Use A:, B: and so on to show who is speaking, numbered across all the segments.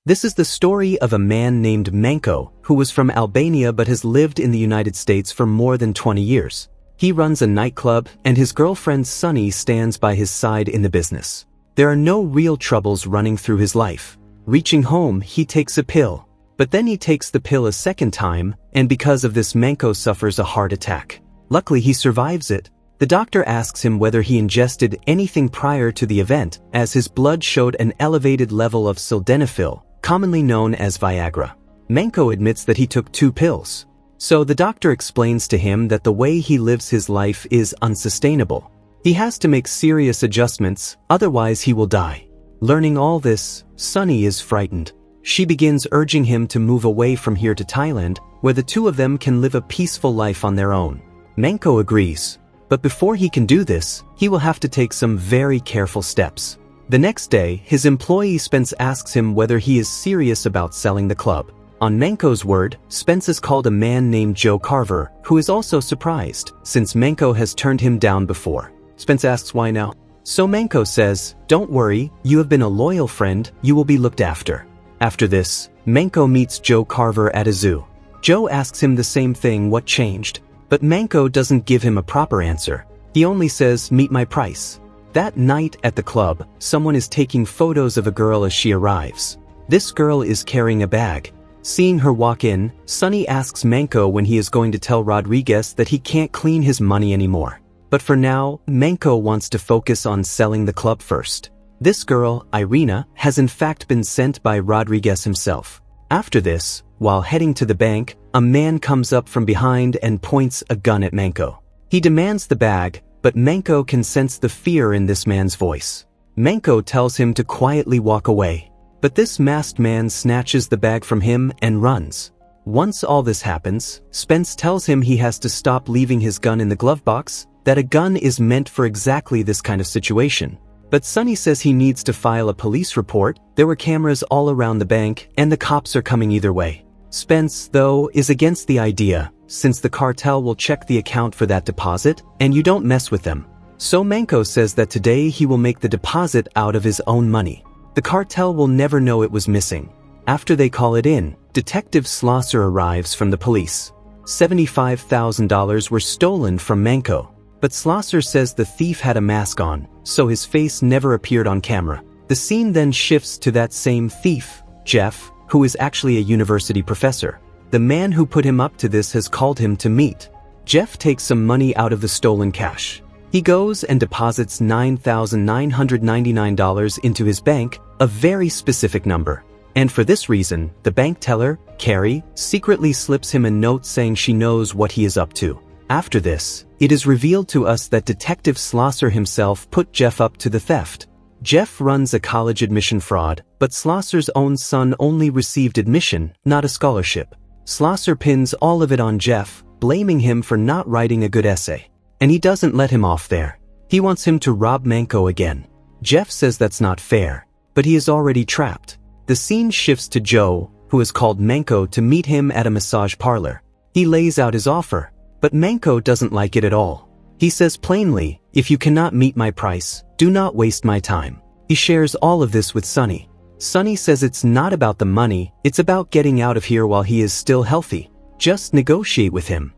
A: This is the story of a man named Mano, who was from Albania but has lived in the United States for more than 20 years. He runs a nightclub, and his girlfriend Sunny stands by his side in the business. There are no real troubles running through his life. Reaching home, he takes a pill. But then he takes the pill a second time, and because of this Mano suffers a heart attack. Luckily he survives it. The doctor asks him whether he ingested anything prior to the event, as his blood showed an elevated level of sildenafil, commonly known as Viagra. Mano admits that he took 2 pills. So the doctor explains to him that the way he lives his life is unsustainable. He has to make serious adjustments, otherwise he will die. Learning all this, Sunny is frightened. She begins urging him to move away from here to Thailand, where the two of them can live a peaceful life on their own. Mano agrees. But before he can do this, he will have to take some very careful steps. The next day, his employee Spence asks him whether he is serious about selling the club. On Mano's word, Spence has called a man named Joe Carver, who is also surprised, since Mano has turned him down before. Spence asks why now. So Mano says, "Don't worry, you have been a loyal friend, you will be looked after." After this, Mano meets Joe Carver at a zoo. Joe asks him the same thing, what changed? But Mano doesn't give him a proper answer. He only says, "Meet my price." That night at the club, someone is taking photos of a girl as she arrives. This girl is carrying a bag. Seeing her walk in, Sunny asks Mano when he is going to tell Rodriguez that he can't clean his money anymore. But for now, Mano wants to focus on selling the club first. This girl, Irina, has in fact been sent by Rodriguez himself. After this, while heading to the bank, a man comes up from behind and points a gun at Mano. He demands the bag, but Mano can sense the fear in this man's voice. Mano tells him to quietly walk away. But this masked man snatches the bag from him and runs. Once all this happens, Spence tells him he has to stop leaving his gun in the glove box, that a gun is meant for exactly this kind of situation. But Sunny says he needs to file a police report. There were cameras all around the bank, and the cops are coming either way. Spence, though, is against the idea, since the cartel will check the account for that deposit, and you don't mess with them. So Mano says that today he will make the deposit out of his own money. The cartel will never know it was missing. After they call it in, Detective Schlosser arrives from the police. $75,000 were stolen from Mano. But Schlosser says the thief had a mask on, so his face never appeared on camera. The scene then shifts to that same thief, Jeff, who is actually a university professor. The man who put him up to this has called him to meet. Jeff takes some money out of the stolen cash. He goes and deposits $9,999 into his bank, a very specific number. And for this reason, the bank teller, Carrie, secretly slips him a note saying she knows what he is up to. After this, it is revealed to us that Detective Schlosser himself put Jeff up to the theft. Jeff runs a college admission fraud, but Schlosser's own son only received admission, not a scholarship. Schlosser pins all of it on Jeff, blaming him for not writing a good essay. And he doesn't let him off there. He wants him to rob Mano again. Jeff says that's not fair, but he is already trapped. The scene shifts to Joe, who has called Mano to meet him at a massage parlor. He lays out his offer. But Mano doesn't like it at all. He says plainly, "If you cannot meet my price, do not waste my time." He shares all of this with Sunny. Sunny says it's not about the money, it's about getting out of here while he is still healthy. Just negotiate with him.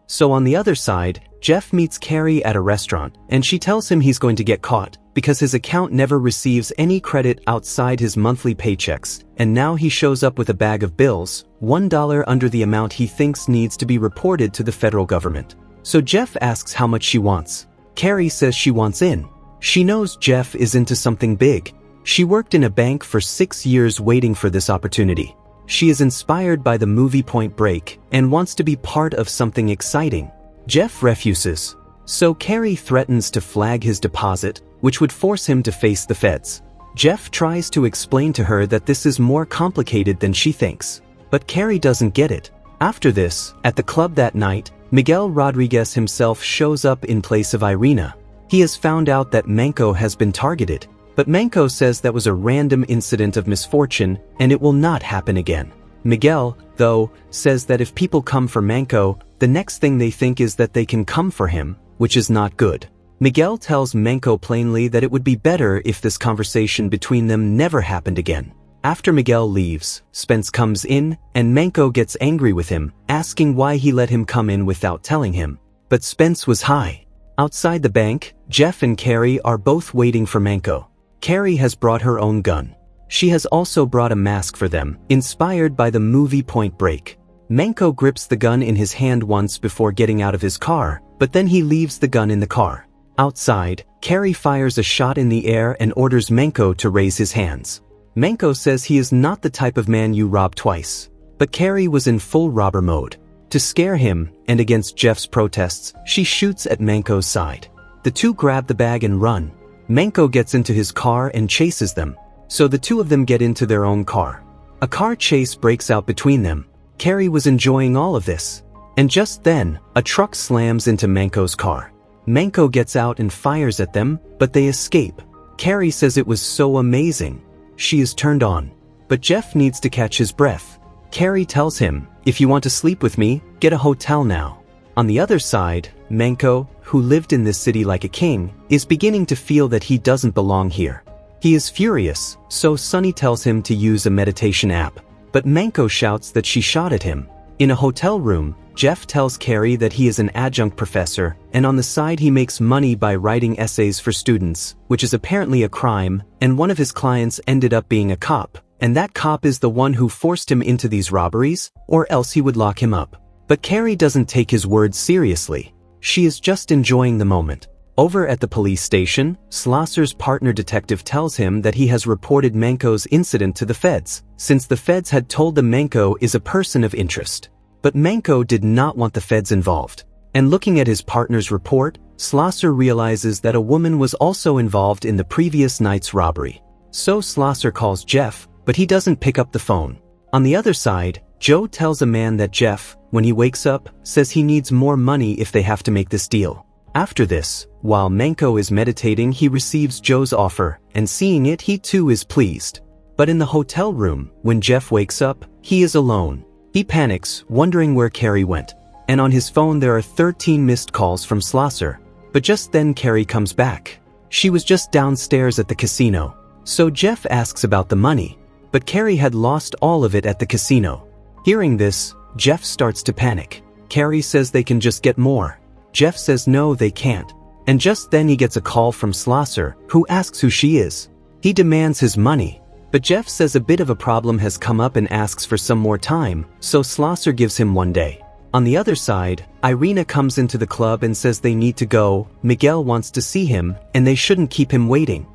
A: So on the other side, Jeff meets Carrie at a restaurant, and she tells him he's going to get caught, because his account never receives any credit outside his monthly paychecks, and now he shows up with a bag of bills, $1 under the amount he thinks needs to be reported to the federal government. So Jeff asks how much she wants. Carrie says she wants in. She knows Jeff is into something big. She worked in a bank for 6 years waiting for this opportunity. She is inspired by the movie Point Break and wants to be part of something exciting. Jeff refuses. So Carrie threatens to flag his deposit, which would force him to face the feds. Jeff tries to explain to her that this is more complicated than she thinks. But Carrie doesn't get it. After this, at the club that night, Miguel Rodriguez himself shows up in place of Irina. He has found out that Mano has been targeted. But Mano says that was a random incident of misfortune and it will not happen again. Miguel, though, says that if people come for Mano, the next thing they think is that they can come for him, which is not good. Miguel tells Mano plainly that it would be better if this conversation between them never happened again. After Miguel leaves, Spence comes in, and Manco gets angry with him, asking why he let him come in without telling him. But Spence was high. Outside the bank, Jeff and Carrie are both waiting for Manco. Carrie has brought her own gun. She has also brought a mask for them, inspired by the movie Point Break. Manco grips the gun in his hand once before getting out of his car, but then he leaves the gun in the car. Outside, Carrie fires a shot in the air and orders Manco to raise his hands. Manco says he is not the type of man you rob twice. But Carrie was in full robber mode. To scare him, and against Jeff's protests, she shoots at Manco's side. The two grab the bag and run. Manco gets into his car and chases them. So the two of them get into their own car. A car chase breaks out between them. Carrie was enjoying all of this. And just then, a truck slams into Manco's car. Manco gets out and fires at them, but they escape. Carrie says it was so amazing. She is turned on. But Jeff needs to catch his breath. Carrie tells him, "If you want to sleep with me, get a hotel now." On the other side, Manco, who lived in this city like a king, is beginning to feel that he doesn't belong here. He is furious, so Sonny tells him to use a meditation app. But Manco shouts that she shot at him. In a hotel room, Jeff tells Carrie that he is an adjunct professor, and on the side he makes money by writing essays for students, which is apparently a crime, and one of his clients ended up being a cop, and that cop is the one who forced him into these robberies, or else he would lock him up. But Carrie doesn't take his words seriously. She is just enjoying the moment. Over at the police station, Schlosser's partner detective tells him that he has reported Manco's incident to the feds, since the feds had told them Manco is a person of interest. But Manco did not want the feds involved. And looking at his partner's report, Schlosser realizes that a woman was also involved in the previous night's robbery. So Schlosser calls Jeff, but he doesn't pick up the phone. On the other side, Joe tells a man that Jeff, when he wakes up, says he needs more money if they have to make this deal. After this, while Manco is meditating, he receives Joe's offer, and seeing it, he too is pleased. But in the hotel room, when Jeff wakes up, he is alone. He panics, wondering where Carrie went. And on his phone there are 13 missed calls from Schlosser. But just then Carrie comes back. She was just downstairs at the casino. So Jeff asks about the money. But Carrie had lost all of it at the casino. Hearing this, Jeff starts to panic. Carrie says they can just get more. Jeff says no, they can't. And just then he gets a call from Schlosser, who asks who she is. He demands his money. But Jeff says a bit of a problem has come up and asks for some more time, so Schlosser gives him 1 day. On the other side, Irina comes into the club and says they need to go. Miguel wants to see him, and they shouldn't keep him waiting.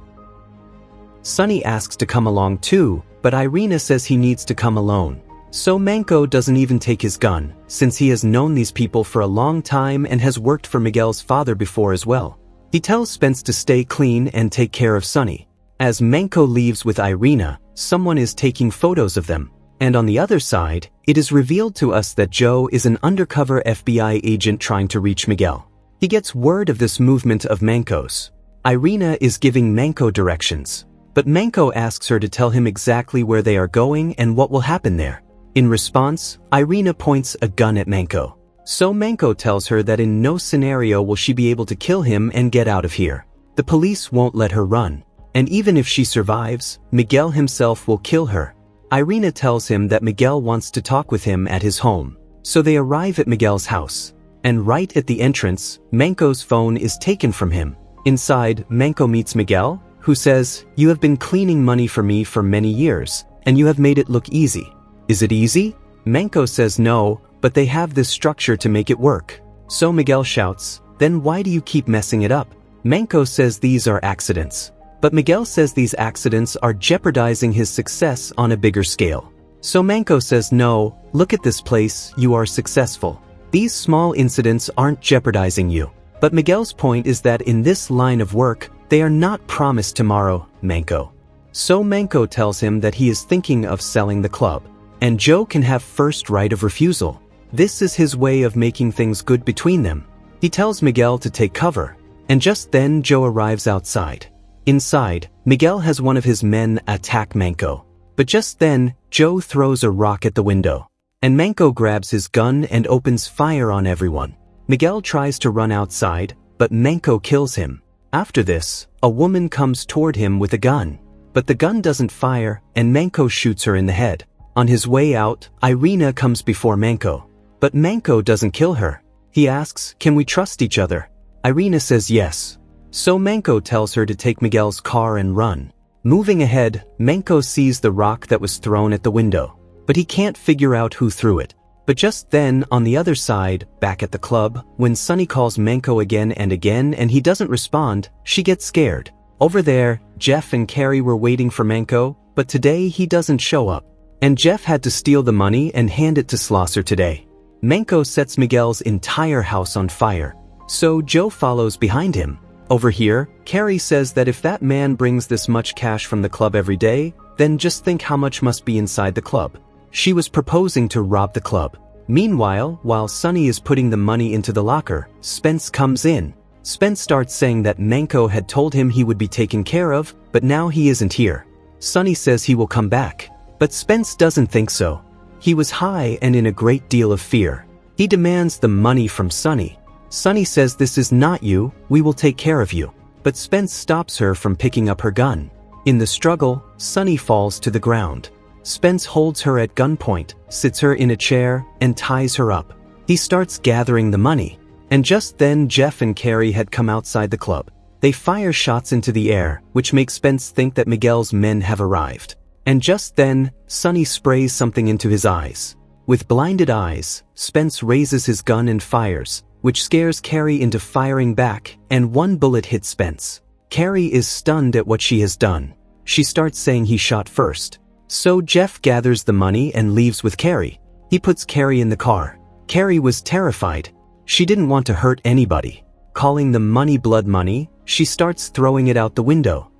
A: Sonny asks to come along too, but Irina says he needs to come alone. So Manco doesn't even take his gun, since he has known these people for a long time and has worked for Miguel's father before as well. He tells Spence to stay clean and take care of Sonny. As Manco leaves with Irina, someone is taking photos of them. And on the other side, it is revealed to us that Joe is an undercover FBI agent trying to reach Miguel. He gets word of this movement of Manco's. Irina is giving Manco directions, but Manco asks her to tell him exactly where they are going and what will happen there. In response, Irina points a gun at Manco. So Manco tells her that in no scenario will she be able to kill him and get out of here. The police won't let her run. And even if she survives, Miguel himself will kill her. Irina tells him that Miguel wants to talk with him at his home. So they arrive at Miguel's house. And right at the entrance, Manco's phone is taken from him. Inside, Manco meets Miguel, who says, "You have been cleaning money for me for many years, and you have made it look easy. Is it easy?" Manco says no, but they have this structure to make it work. So Miguel shouts, "Then why do you keep messing it up?" Manco says these are accidents. But Miguel says these accidents are jeopardizing his success on a bigger scale. So Manco says no, look at this place, you are successful. These small incidents aren't jeopardizing you. But Miguel's point is that in this line of work, they are not promised tomorrow, Manco. So Manco tells him that he is thinking of selling the club. And Joe can have first right of refusal. This is his way of making things good between them. He tells Miguel to take cover. And just then Joe arrives outside. Inside, Miguel has one of his men attack Manco. But just then, Joe throws a rock at the window. And Manco grabs his gun and opens fire on everyone. Miguel tries to run outside, but Manco kills him. After this, a woman comes toward him with a gun. but the gun doesn't fire, and Manco shoots her in the head. On his way out, Irina comes before Manco. But Manco doesn't kill her. He asks, "Can we trust each other?" Irina says yes. So Manco tells her to take Miguel's car and run. Moving ahead, Manco sees the rock that was thrown at the window, but he can't figure out who threw it. But just then, on the other side, back at the club, when Sunny calls Manco again and again and he doesn't respond, she gets scared. Over there, Jeff and Carrie were waiting for Manco, but today he doesn't show up. And Jeff had to steal the money and hand it to Slosser today. Manco sets Miguel's entire house on fire, so Joe follows behind him. Over here, Carrie says that if that man brings this much cash from the club every day, then just think how much must be inside the club. She was proposing to rob the club. Meanwhile, while Sunny is putting the money into the locker, Spence comes in. Spence starts saying that Manco had told him he would be taken care of, but now he isn't here. Sunny says he will come back, but Spence doesn't think so. He was high and in a great deal of fear. He demands the money from Sunny. Sunny says, "This is not you, we will take care of you." But Spence stops her from picking up her gun. In the struggle, Sunny falls to the ground. Spence holds her at gunpoint, sits her in a chair, and ties her up. He starts gathering the money. And just then Jeff and Carrie had come outside the club. They fire shots into the air, which makes Spence think that Miguel's men have arrived. And just then, Sunny sprays something into his eyes. With blinded eyes, Spence raises his gun and fires, which scares Carrie into firing back, and one bullet hits Spence. Carrie is stunned at what she has done. She starts saying he shot first. So Jeff gathers the money and leaves with Carrie. He puts Carrie in the car. Carrie was terrified. She didn't want to hurt anybody. Calling the money blood money, she starts throwing it out the window.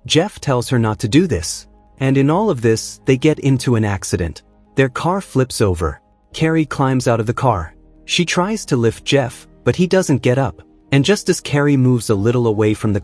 A: Jeff tells her not to do this. And in all of this, they get into an accident. Their car flips over. Carrie climbs out of the car. She tries to lift Jeff, but he doesn't get up. And just as Carrie moves a little away from the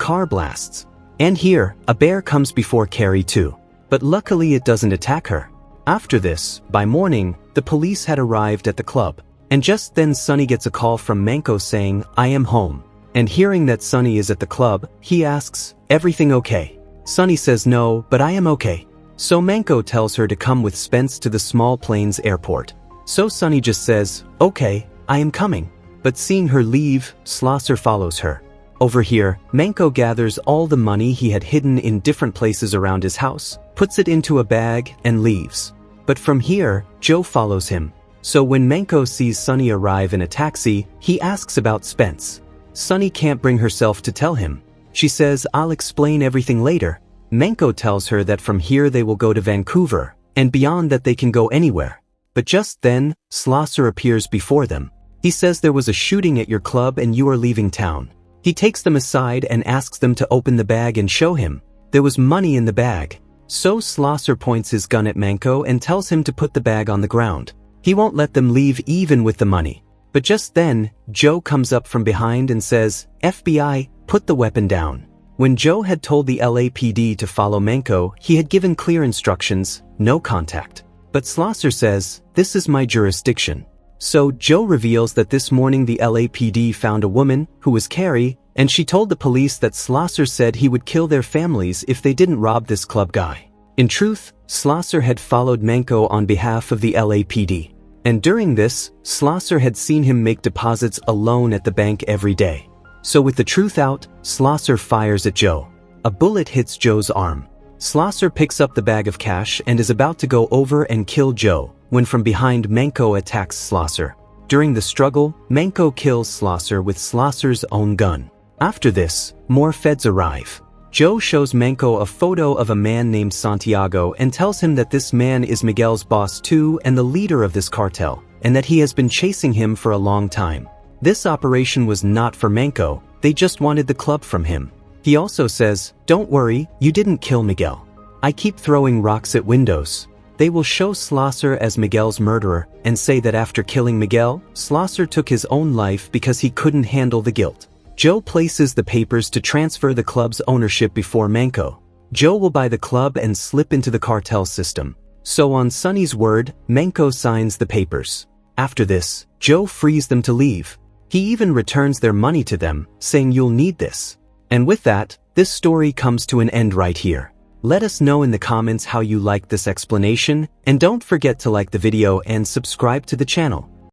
A: car blasts. And here, a bear comes before Carrie too. But luckily it doesn't attack her. After this, by morning, the police had arrived at the club. And just then Sunny gets a call from Manco saying, "I am home." And hearing that Sunny is at the club, he asks, "Everything okay?" Sunny says no, but I am okay. So Manco tells her to come with Spence to the Small Plains airport. So Sunny just says, "Okay, I am coming." But seeing her leave, Slosser follows her. Over here, Manco gathers all the money he had hidden in different places around his house, puts it into a bag, and leaves. But from here, Joe follows him. So when Manco sees Sunny arrive in a taxi, he asks about Spence. Sunny can't bring herself to tell him. She says, "I'll explain everything later." Manco tells her that from here they will go to Vancouver, and beyond that they can go anywhere. But just then, Slosser appears before them. He says there was a shooting at your club and you are leaving town. He takes them aside and asks them to open the bag and show him. There was money in the bag. So Slosser points his gun at Manco and tells him to put the bag on the ground. He won't let them leave even with the money. But just then, Joe comes up from behind and says, "FBI, put the weapon down." When Joe had told the LAPD to follow Manco, he had given clear instructions, no contact. But Slosser says, "This is my jurisdiction." So Joe reveals that this morning the LAPD found a woman, who was Carrie, and she told the police that Slosser said he would kill their families if they didn't rob this club guy. In truth, Slosser had followed Manco on behalf of the LAPD. And during this, Slosser had seen him make deposits alone at the bank every day. So with the truth out, Slosser fires at Joe. A bullet hits Joe's arm. Slosser picks up the bag of cash and is about to go over and kill Joe, when from behind Manco attacks Slosser. During the struggle, Manco kills Slosser with Slosser's own gun. After this, more feds arrive. Joe shows Manco a photo of a man named Santiago and tells him that this man is Miguel's boss too and the leader of this cartel, and that he has been chasing him for a long time. This operation was not for Manco, they just wanted the club from him. He also says, "Don't worry, you didn't kill Miguel. I keep throwing rocks at windows." They will show Slosser as Miguel's murderer and say that after killing Miguel, Slosser took his own life because he couldn't handle the guilt. Joe places the papers to transfer the club's ownership before Manco. Joe will buy the club and slip into the cartel system. So on Sunny's word, Manco signs the papers. After this, Joe frees them to leave. He even returns their money to them, saying, "You'll need this." And with that, this story comes to an end right here. Let us know in the comments how you liked this explanation, and don't forget to like the video and subscribe to the channel.